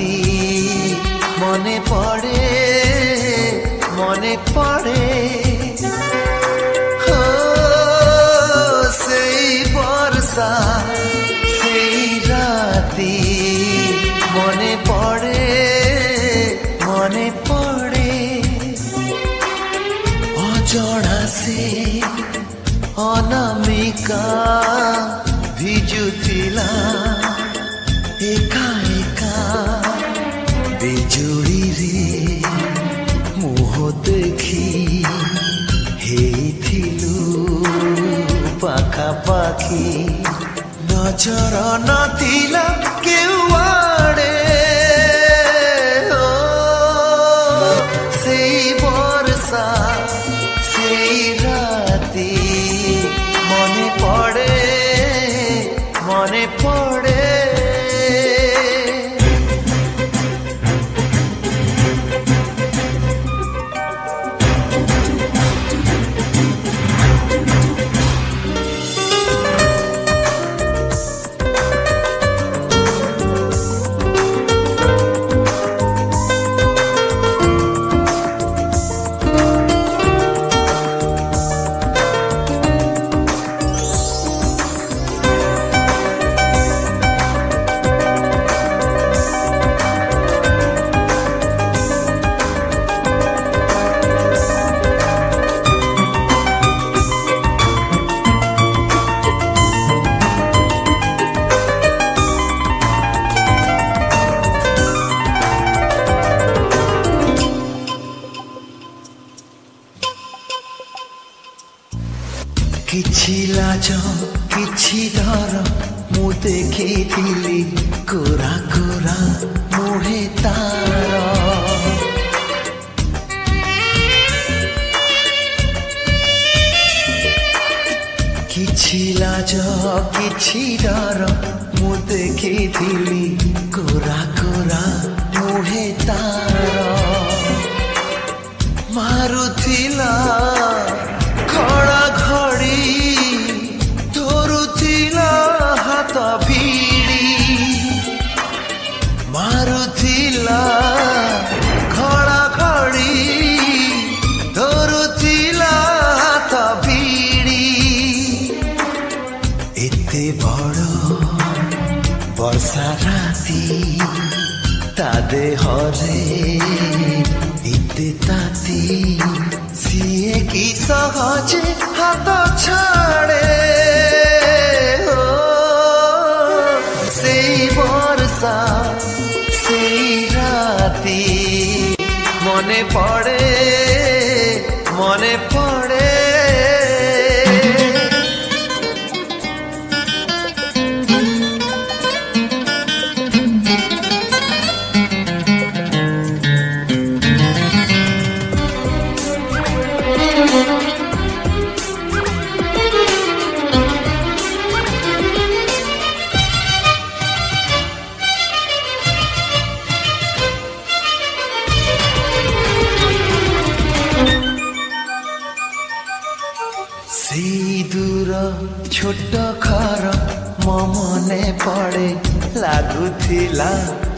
রাতি মনে পড়ে ও সেই বর্ষা সেই রাতি মনে পড়ে অজଣା ସେ অনামিকা ভিজুଥିଲା একা একা বিজুড়িরে মুহ দেখি ହେଇଥିଲୁ ପାଖାପାଖି ନଜର ନଥିଲା କେଉଆଡ଼େ ସେଇ ବର୍ଷା ସେଇ ରାତି ମନେ ପଡ଼େ କିଛି ଲାଜ କିଛି ଡର ମୁଁ ଦେଖିଥିଲି କୋରା କୋରା ମୁହେ ତାର କିଛି ଲାଜ କିଛି ଡର ମୁଁ ଦେଖିଥିଲି କୋରା କୋରା ମୁହେ ତାର ମାରୁଥିଲା ଖଡ଼ା ଘଡ଼ି ଧରୁଥିଲା ହାତ ଭିଡ଼ି ମାରୁଥିଲା ଖଡ଼ା ଘଡ଼ି ଧରୁଥିଲା ହାତ ଭିଡ଼ି ଏତେ ବଡ଼ ବର୍ଷା ରାତି ତା ଦେହରେ ଏତେ ତାତି ସିଏ କି ସହଜେ ହାତ ଛାଡ଼େ ସେଇ ବର୍ଷା ସେଇ ରାତି ମନେ ପଡ଼େ ସେଇ ଦୂର ଛୋଟ ଘର ମୋ ମନେ ପଡ଼େ ଲାଗୁଥିଲା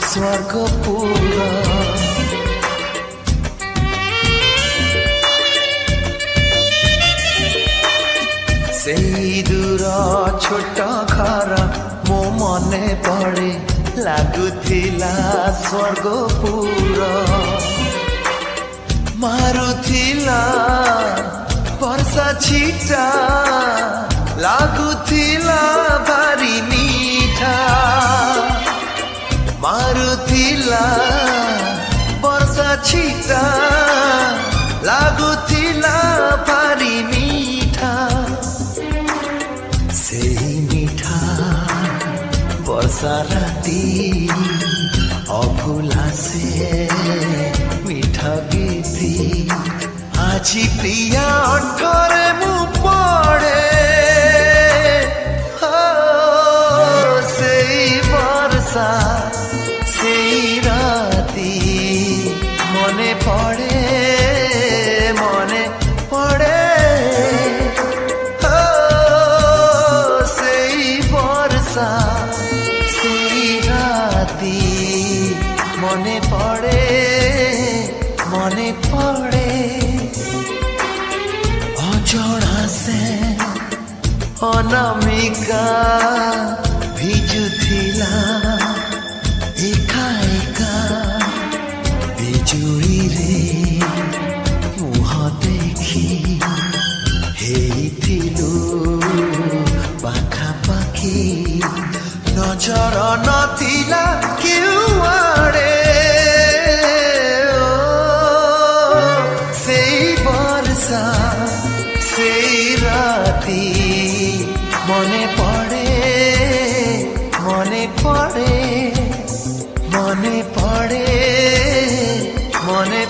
ସ୍ୱର୍ଗପୁର ସେଇ ଦୂର ଛୋଟ ଘର ମୋ ମନେ ପଡ଼େ ଲାଗୁଥିଲା ସ୍ୱର୍ଗପୁର ମାରୁଥିଲା ବର୍ଷା ଛିଟା ଲାଗୁଥିଲା ଭାରି ମିଠା ମାରୁଥିଲା ବର୍ଷା ଛିଟା ଲାଗୁଥିଲା ଭାରି ମିଠା ସେହି ମିଠା ବର୍ଷା ରାତି ଅଭୁଲା ସେ ମିଠା ଗୀତି আজি প্রিয়া অঠরে মু পড়ে সেই বর্ষা সেই রাতি মনে পড়ে সেই বর্ষা সেই রাতি মনে পড়ে মনে পড়ে অজଣା ସେ অনামিকা ভিজুଥିଲା একা একা বিজুଳିରେ ମୁହଁ ଦେଖି ହେଇଥିଲୁ ପାଖାପାଖି ନଜର ନଥିଲା କେଉଁଆଡ଼େ ସେଇ ବର୍ଷା ସେଇ ରାତି মনে পড়ে মনে পড়ে মনে পড়ে মনে